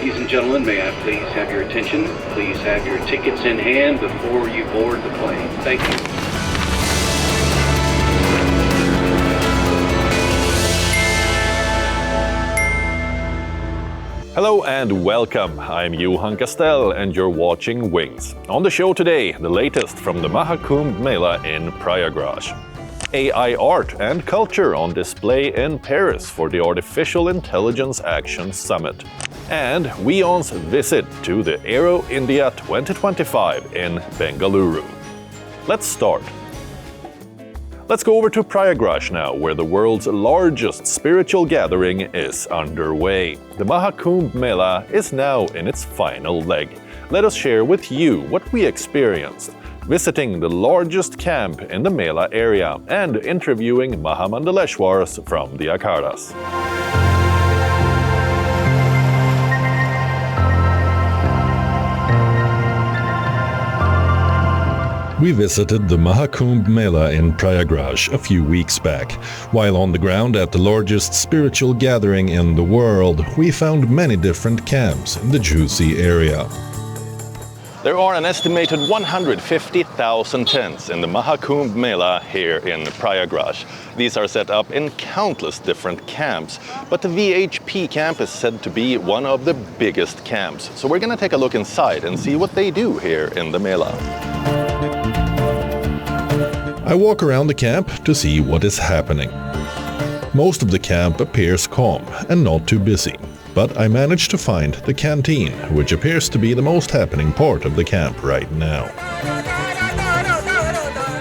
Ladies and gentlemen, may I please have your attention? Please have your tickets in hand before you board the plane. Thank you. Hello and welcome. I'm Johan Castell and you're watching Wings. On the show today, the latest from the Kumbh Mela in Prayagraj. AI art and culture on display in Paris for the Artificial Intelligence Action Summit. And WION's visit to the Aero India 2025 in Bengaluru. Let's start. Let's go over to Prayagraj now, where the world's largest spiritual gathering is underway. The Kumbh Mela is now in its final leg. Let us share with you what we experienced, visiting the largest camp in the Mela area and interviewing Mahamandaleswars from the Akharas. We visited the Kumbh Mela in Prayagraj a few weeks back. While on the ground at the largest spiritual gathering in the world, we found many different camps in the juicy area. There are an estimated 150,000 tents in the Kumbh Mela here in Prayagraj. These are set up in countless different camps, but the VHP camp is said to be one of the biggest camps. So we're going to take a look inside and see what they do here in the Mela. I walk around the camp to see what is happening. Most of the camp appears calm and not too busy, but I managed to find the canteen, which appears to be the most happening part of the camp right now.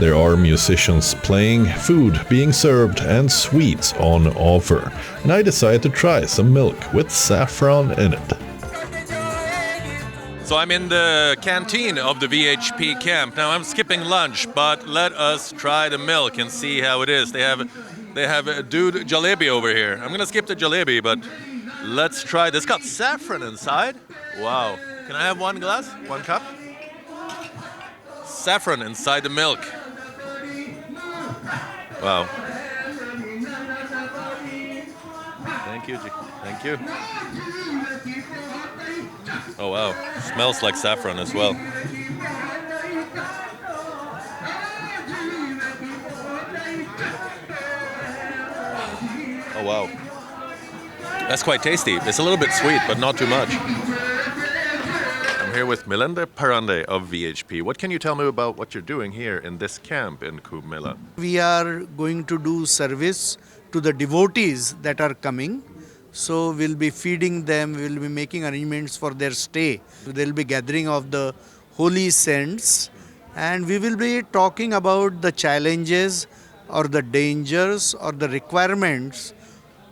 There are musicians playing, food being served, and sweets on offer, and I decide to try some milk with saffron in it. So I'm in the canteen of the VHP camp. Now I'm skipping lunch, but let us try the milk and see how it is. They have a dude jalebi over here. I'm gonna skip the jalebi, but let's try this. It's got saffron inside. Wow. Can I have one glass? One cup? Saffron inside the milk. Wow. Thank you. Thank you. Oh wow, smells like saffron as well. Oh wow. That's quite tasty. It's a little bit sweet, but not too much. I'm here with Milenda Parande of VHP. What can you tell me about what you're doing here in this camp in Kumbh Mela? We are going to do service to the devotees that are coming. So we'll be feeding them, we'll be making arrangements for their stay. There will be gathering of the holy saints, and we will be talking about the challenges or the dangers or the requirements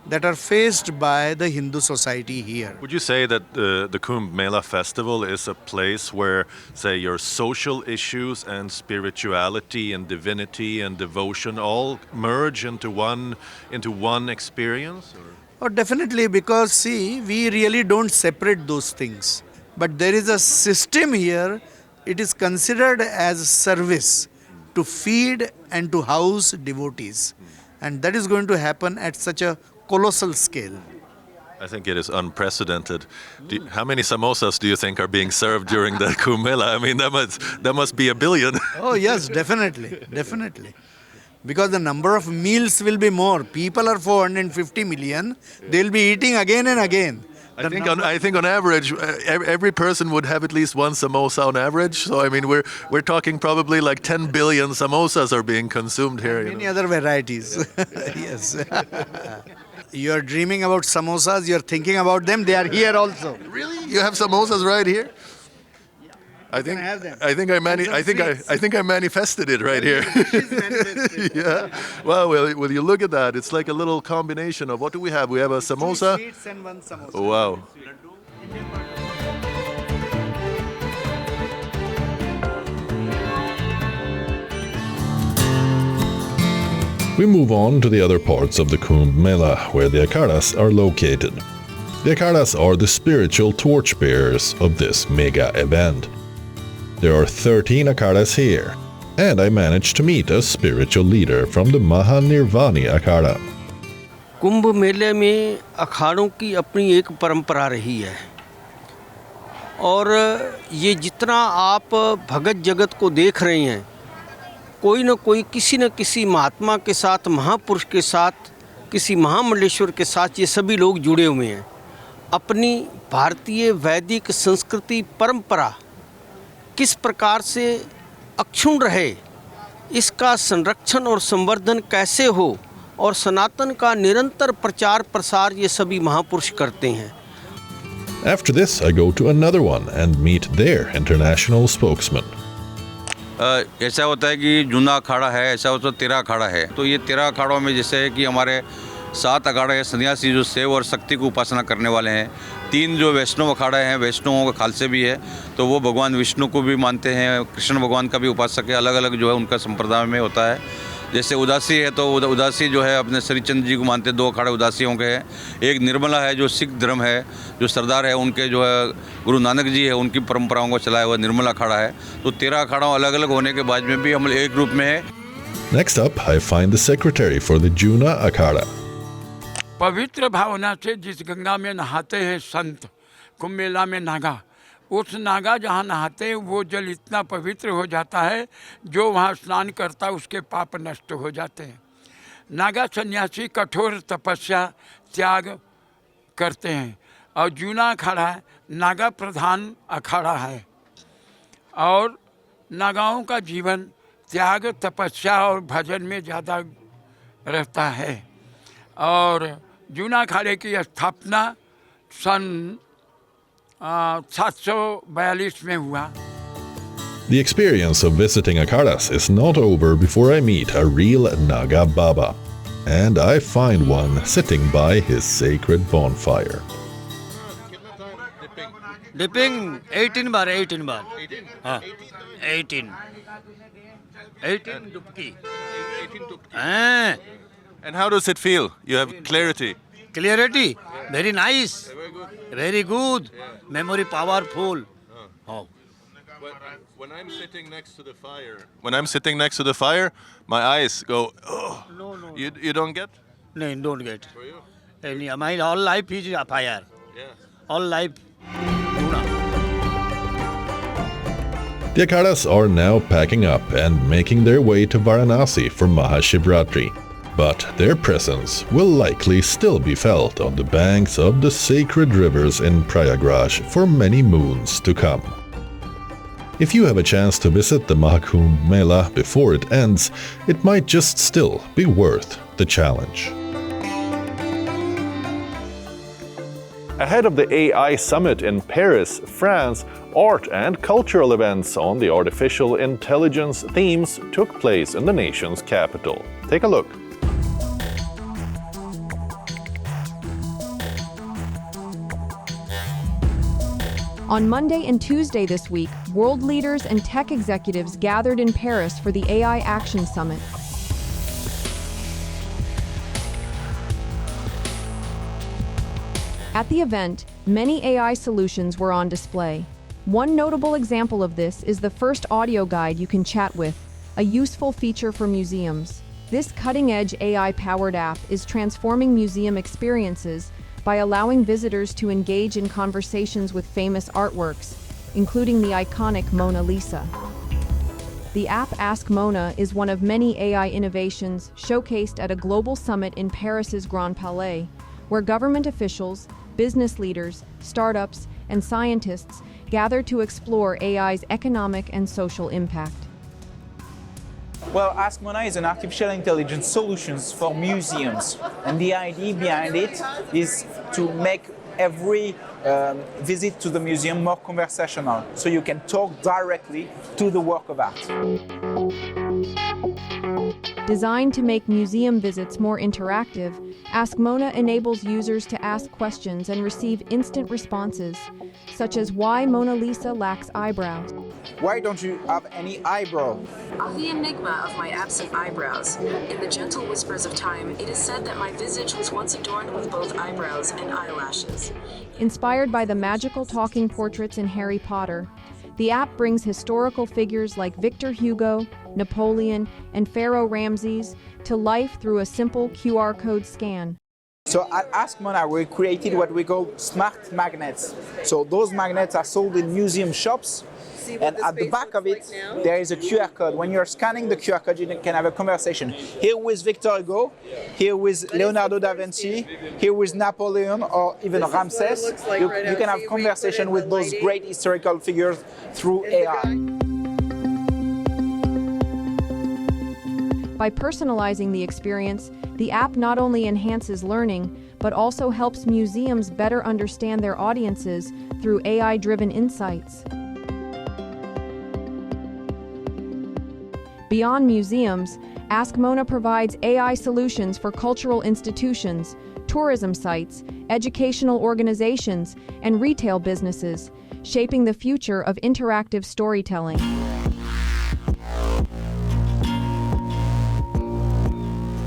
that are faced by the Hindu society here. Would you say that the Kumbh Mela festival is a place where, say, your social issues and spirituality and divinity and devotion all merge into one experience? Or? Oh, definitely, because see, we really don't separate those things. But there is a system here, it is considered as service to feed and to house devotees. And that is going to happen at such a colossal scale. I think it is unprecedented. How many samosas do you think are being served during the Kumbh Mela? I mean, that must be a billion. Oh yes, definitely, definitely. Because the number of meals will be more. People are 450 million. They'll be eating again and again. I think on average, every person would have at least one samosa on average. So I mean, we're talking probably like 10 billion samosas are being consumed here. Many other varieties. Yes. You're dreaming about samosas. You're thinking about them. They are here also. Really? You have samosas right here? I think I manifested it right here. Yeah. Well, will you look at that? It's like a little combination of what do we have? We have a samosa. 2 sweets and 1 samosa. Oh, wow. We move on to the other parts of the Kumbh Mela, where the Akharas are located. The Akharas are the spiritual torchbearers of this mega event. There are 13 Akharas here, and I managed to meet a spiritual leader from the Mahanirvani Akhara. कुंभ मेले में अखाड़ों की अपनी एक परंपरा रही है और ये जितना आप भगत जगत को देख रहे हैं, कोई न कोई किसी न किसी महात्मा के साथ, महापुरुष के साथ, किसी महामंडलेश्वर के साथ ये सभी लोग जुड़े हुए हैं। अपनी भारतीय वैदिक संस्कृति परंपरा किस प्रकार से अक्षुण्ण रहे, इसका संरक्षण और संवर्धन कैसे हो और सनातन का निरंतर प्रचार प्रसार ये सभी महापुरुष करते हैं। After this, I go to another one and meet their international spokesman. ऐसा होता है कि जूना अखाड़ा है, ऐसा होता है 13 अखाड़ा है। तो ये 13 अखाड़ों में जैसे है कि हमारे 7 अखाड़े हैं सन्यासी जो शिव और शक्ति की उपासना करने वाले हैं। 3 जो वैष्णव अखाड़े हैं, वैष्णवों का खालसे भी है, तो वो भगवान विष्णु को भी मानते हैं, कृष्ण भगवान का भी उपासक है। अलग अलग जो है उनका संप्रदाय में होता है। जैसे उदासी है तो उदासी जो है अपने श्री चंद्र जी को मानते हैं। 2 अखाड़े उदासियों के हैं। एक निर्मला है जो सिख धर्म है, जो सरदार है उनके जो है गुरु नानक जी है, उनकी परंपराओं को चलाया हुआ निर्मला अखाड़ा है। तो 13 अखाड़ों अलग अलग होने के बाद में भी हम एक ग्रुप में है। Next up, I find the secretary for the Juna Akhada. पवित्र भावना से जिस गंगा में नहाते हैं संत, कुंभ मेला में नागा, उस नागा जहाँ नहाते हैं वो जल इतना पवित्र हो जाता है, जो वहाँ स्नान करता है उसके पाप नष्ट हो जाते हैं। नागा सन्यासी कठोर तपस्या त्याग करते हैं और जूना अखाड़ा नागा प्रधान अखाड़ा है और नागाओं का जीवन त्याग तपस्या और भजन में ज़्यादा रहता है। और जूना अखाड़े की स्थापना सन 742 में हुआ। The experience of visiting Akharas is not over before I meet a real Naga Baba, and I find one sitting by his sacred bonfire. Dipping 18 बार हाँ 18 डुबकी। हाँ And how does it feel? You have clarity. Clarity very nice, very good, memory powerful. When I'm sitting next to the fire, my eyes go, oh. No. You don't get? No, don't get. For you? And my whole life is a fire. Yeah. All life. The Akharas are now packing up and making their way to Varanasi for Mahashivratri. But their presence will likely still be felt on the banks of the sacred rivers in Prayagraj for many moons to come. If you have a chance to visit the Kumbh Mela before it ends, it might just still be worth the challenge. Ahead of the AI summit in Paris, France, art and cultural events on the artificial intelligence themes took place in the nation's capital. Take a look. On Monday and Tuesday this week, world leaders and tech executives gathered in Paris for the AI Action Summit. At the event, many AI solutions were on display. One notable example of this is the first audio guide you can chat with, a useful feature for museums. This cutting-edge AI-powered app is transforming museum experiences by allowing visitors to engage in conversations with famous artworks, including the iconic Mona Lisa. The app Ask Mona is one of many AI innovations showcased at a global summit in Paris's Grand Palais, where government officials, business leaders, startups, and scientists gather to explore AI's economic and social impact. Well, Ask Mona is an artificial intelligence solutions for museums, and the idea behind it is to make every visit to the museum more conversational, so you can talk directly to the work of art. Designed to make museum visits more interactive, Ask Mona enables users to ask questions and receive instant responses, such as why Mona Lisa lacks eyebrows. Why don't you have any eyebrow? The enigma of my absent eyebrows. In the gentle whispers of time, it is said that my visage was once adorned with both eyebrows and eyelashes. Inspired by the magical talking portraits in Harry Potter, the app brings historical figures like Victor Hugo, Napoleon, and Pharaoh Ramses to life through a simple QR code scan. So at Ask Mona, we created what we call smart magnets. So those magnets are sold in museum shops. And at the back of it, there is a QR code. When you're scanning the QR code, you can have a conversation. Here with Victor Hugo, here with Leonardo da Vinci, here with Napoleon, or even Ramses. You can have conversation with those great historical figures through AI. By personalizing the experience, the app not only enhances learning, but also helps museums better understand their audiences through AI-driven insights. Beyond museums, Ask Mona provides AI solutions for cultural institutions, tourism sites, educational organizations, and retail businesses, shaping the future of interactive storytelling.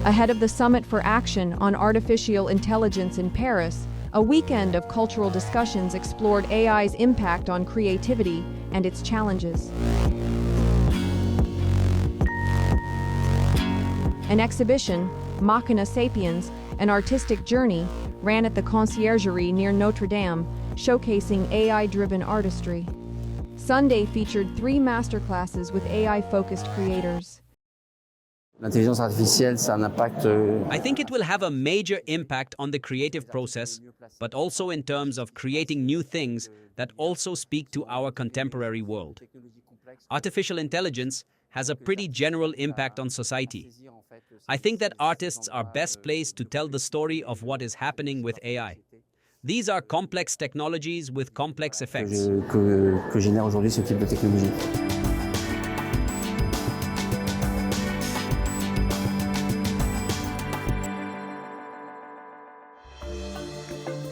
Ahead of the Summit for Action on Artificial Intelligence in Paris, a weekend of cultural discussions explored AI's impact on creativity and its challenges. An exhibition, Machina Sapiens, an artistic journey, ran at the Conciergerie near Notre Dame, showcasing AI-driven artistry. Sunday featured 3 masterclasses with AI-focused creators. L'intelligence artificielle, ça a un impact. I think it will have a major impact on the creative process, but also in terms of creating new things that also speak to our contemporary world. Artificial intelligence has a pretty general impact on society. I think that artists are best placed to tell the story of what is happening with AI. These are complex technologies with complex effects. Que génère aujourd'hui ce type de technologie.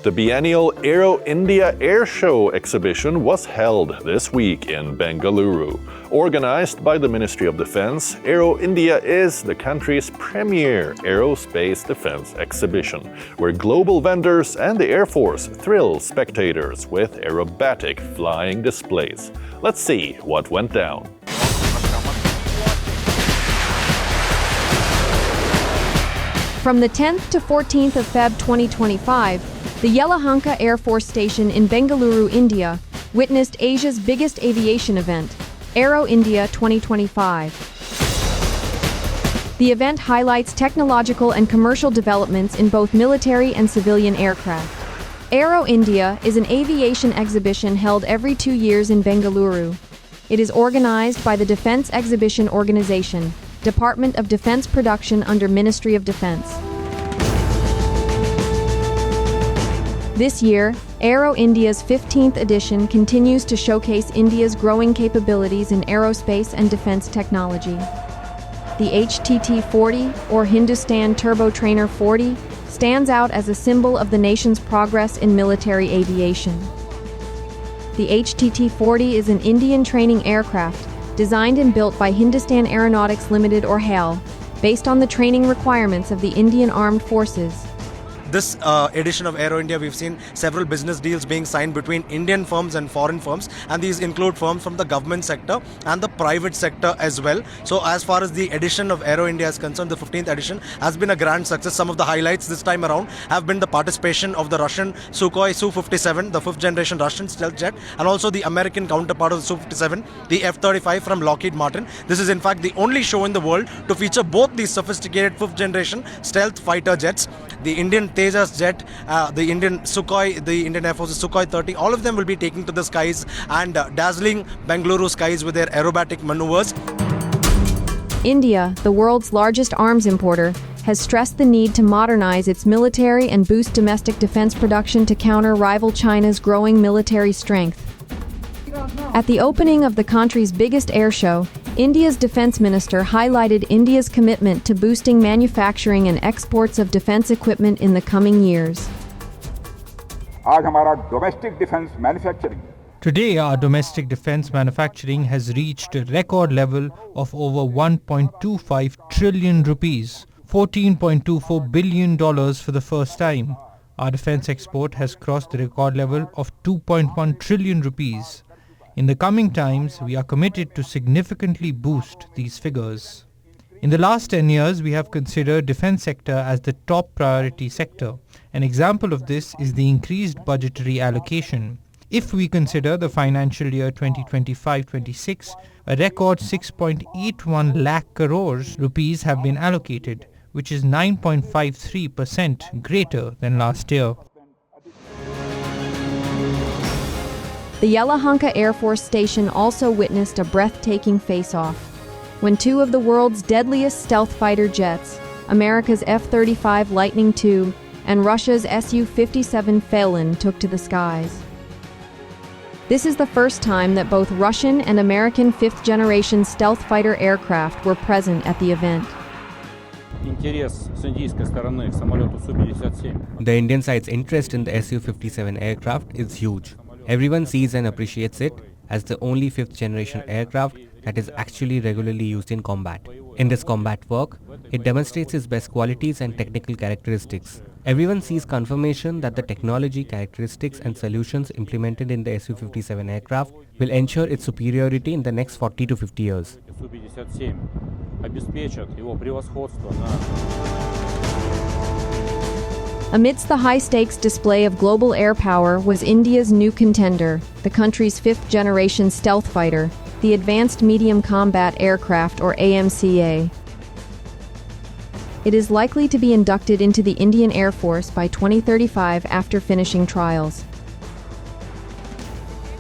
The biennial Aero India Air Show exhibition was held this week in Bengaluru. Organized by the Ministry of Defense, Aero India is the country's premier aerospace defense exhibition, where global vendors and the Air Force thrill spectators with aerobatic flying displays. Let's see what went down. From the 10th to 14th of Feb 2025, the Yelahanka Air Force Station in Bengaluru, India, witnessed Asia's biggest aviation event, Aero India 2025. The event highlights technological and commercial developments in both military and civilian aircraft. Aero India is an aviation exhibition held every 2 years in Bengaluru. It is organized by the Defense Exhibition Organization, Department of Defense Production under Ministry of Defense. This year, Aero India's 15th edition continues to showcase India's growing capabilities in aerospace and defense technology. The HTT-40, or Hindustan Turbo Trainer 40, stands out as a symbol of the nation's progress in military aviation. The HTT-40 is an Indian training aircraft designed and built by Hindustan Aeronautics Limited or HAL, based on the training requirements of the Indian Armed Forces. This edition of Aero India, we've seen several business deals being signed between Indian firms and foreign firms, and these include firms from the government sector and the private sector as well. So as far as the edition of Aero India is concerned, the 15th edition has been a grand success. Some of the highlights this time around have been the participation of the Russian Sukhoi Su-57, the 5th generation Russian stealth jet, and also the American counterpart of the Su-57, the F-35 from Lockheed Martin. This is in fact the only show in the world to feature both these sophisticated 5th generation stealth fighter jets. The Indian Tejas jet, the Indian Sukhoi, the Indian Air Force's Sukhoi 30, all of them will be taking to the skies and dazzling Bengaluru skies with their aerobatic maneuvers. India, the world's largest arms importer, has stressed the need to modernize its military and boost domestic defense production to counter rival China's growing military strength. At the opening of the country's biggest air show, India's defense minister highlighted India's commitment to boosting manufacturing and exports of defense equipment in the coming years. Today, our domestic defense manufacturing has reached a record level of over 1.25 trillion rupees, $14.24 billion for the first time. Our defense export has crossed the record level of 2.1 trillion rupees. In the coming times, we are committed to significantly boost these figures. In the last 10 years, we have considered defense sector as the top priority sector, An example of this is the increased budgetary allocation. If we consider the financial year 2025-26, a record 6.81 lakh crores rupees have been allocated, which is 9.53% greater than last year. The Yelahanka Air Force Station also witnessed a breathtaking face-off when two of the world's deadliest stealth fighter jets, America's F-35 Lightning II and Russia's Su-57 Phelan, took to the skies. This is the first time that both Russian and American fifth-generation stealth fighter aircraft were present at the event. The Indian side's interest in the Su-57 aircraft is huge. Everyone sees and appreciates it as the only fifth-generation aircraft that is actually regularly used in combat. In this combat work, it demonstrates its best qualities and technical characteristics. Everyone sees confirmation that the technology, characteristics and solutions implemented in the Su-57 aircraft will ensure its superiority in the next 40 to 50 years. Amidst the high-stakes display of global air power was India's new contender, the country's fifth-generation stealth fighter, the Advanced Medium Combat Aircraft or AMCA. It is likely to be inducted into the Indian Air Force by 2035 after finishing trials.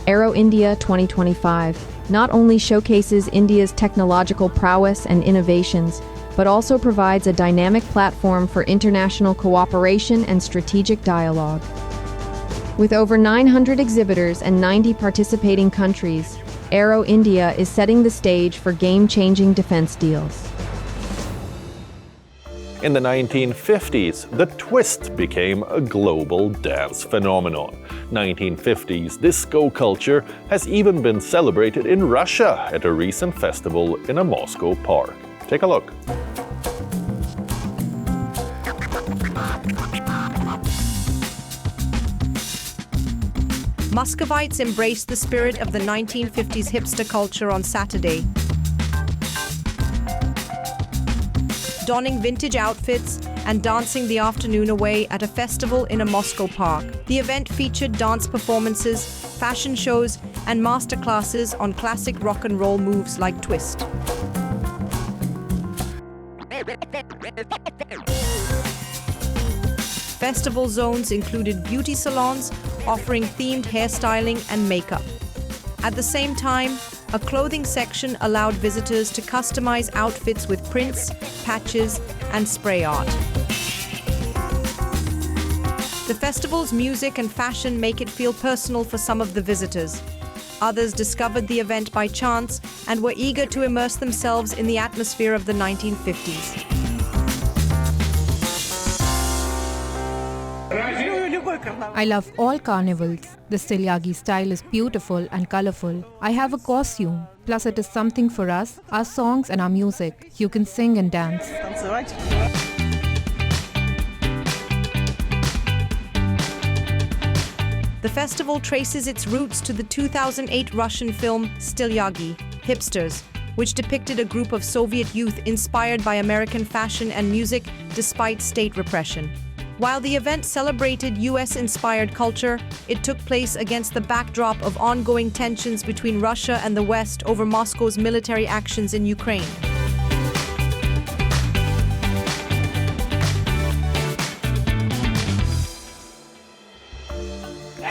Aero India 2025 not only showcases India's technological prowess and innovations, but also provides a dynamic platform for international cooperation and strategic dialogue. With over 900 exhibitors and 90 participating countries, Aero India is setting the stage for game-changing defense deals. In the 1950s, the twist became a global dance phenomenon. 1950s disco culture has even been celebrated in Russia at a recent festival in a Moscow park. Take a look. Muscovites embraced the spirit of the 1950s hipster culture on Saturday, donning vintage outfits and dancing the afternoon away at a festival in a Moscow park. The event featured dance performances, fashion shows, and masterclasses on classic rock and roll moves like twist. Festival zones included beauty salons offering themed hairstyling and makeup. At the same time, a clothing section allowed visitors to customize outfits with prints, patches, and spray art. The festival's music and fashion make it feel personal for some of the visitors. Others discovered the event by chance and were eager to immerse themselves in the atmosphere of the 1950s. I love all carnivals. The Styliagi style is beautiful and colorful. I have a costume. Plus it is something for us, our songs and our music. You can sing and dance. The festival traces its roots to the 2008 Russian film Styliagi, Hipsters, which depicted a group of Soviet youth inspired by American fashion and music despite state repression. While the event celebrated US-inspired culture, it took place against the backdrop of ongoing tensions between Russia and the West over Moscow's military actions in Ukraine.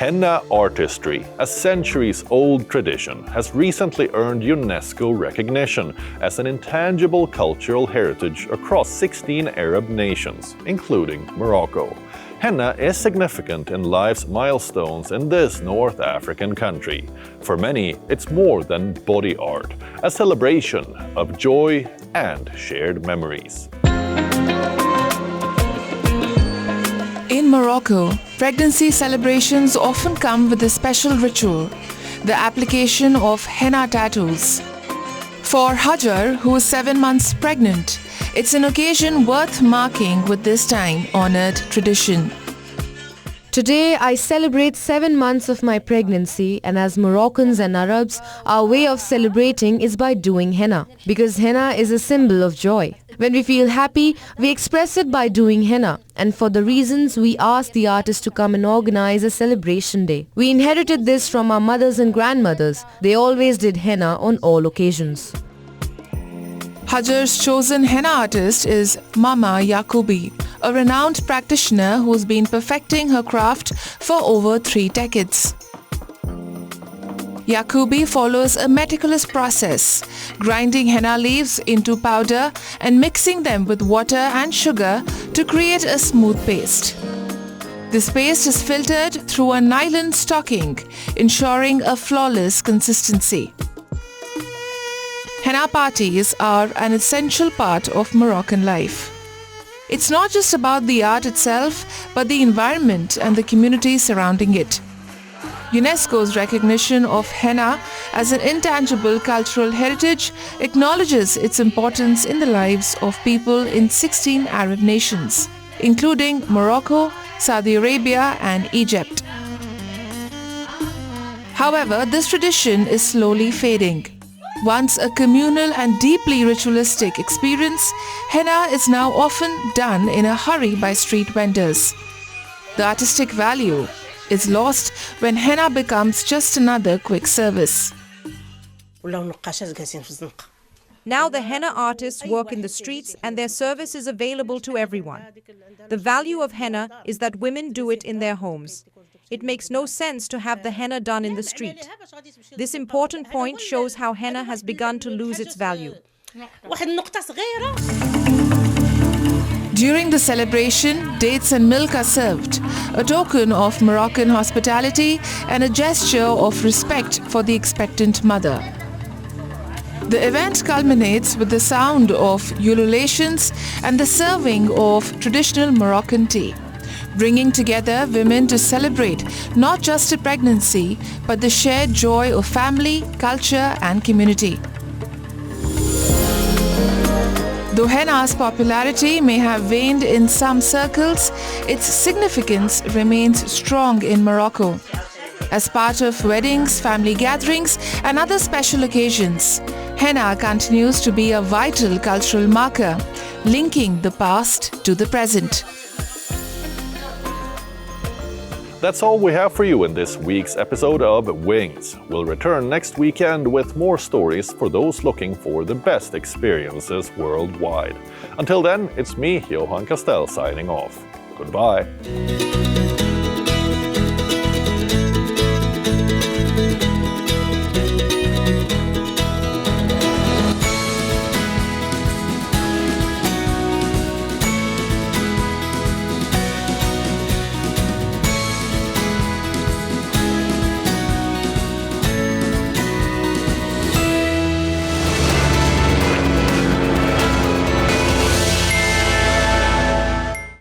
Henna artistry, a centuries-old tradition, has recently earned UNESCO recognition as an intangible cultural heritage across 16 Arab nations, including Morocco. Henna is significant in life's milestones in this North African country. For many, it's more than body art, a celebration of joy and shared memories. In Morocco, pregnancy celebrations often come with a special ritual, the application of henna tattoos. For Hajar, who is 7 months pregnant, it's an occasion worth marking with this time-honored tradition. Today, I celebrate 7 months of my pregnancy, and as Moroccans and Arabs, our way of celebrating is by doing henna, because henna is a symbol of joy. When we feel happy, we express it by doing henna, and for the reasons we asked the artist to come and organize a celebration day. We inherited this from our mothers and grandmothers. They always did henna on all occasions. Hajar's chosen henna artist is Mama Yakubi, a renowned practitioner who's been perfecting her craft for over 3 decades. Yakubi follows a meticulous process, grinding henna leaves into powder and mixing them with water and sugar to create a smooth paste. This paste is filtered through a nylon stocking, ensuring a flawless consistency. Henna parties are an essential part of Moroccan life. It's not just about the art itself, but the environment and the community surrounding it. UNESCO's recognition of henna as an intangible cultural heritage acknowledges its importance in the lives of people in 16 Arab nations, including Morocco, Saudi Arabia, and Egypt. However, this tradition is slowly fading. Once a communal and deeply ritualistic experience, henna is now often done in a hurry by street vendors. The artistic value is lost when henna becomes just another quick service. Now the henna artists work in the streets and their service is available to everyone. The value of henna is that women do it in their homes. It makes no sense to have the henna done in the street. This important point shows how henna has begun to lose its value. During the celebration, dates and milk are served, a token of Moroccan hospitality and a gesture of respect for the expectant mother. The event culminates with the sound of ululations and the serving of traditional Moroccan tea, bringing together women to celebrate not just a pregnancy, but the shared joy of family, culture, and community. Though henna's popularity may have waned in some circles, its significance remains strong in Morocco. As part of weddings, family gatherings, and other special occasions, henna continues to be a vital cultural marker, linking the past to the present. That's all we have for you in this week's episode of Wings. We'll return next weekend with more stories for those looking for the best experiences worldwide. Until then, it's me, Johan Castell, signing off. Goodbye.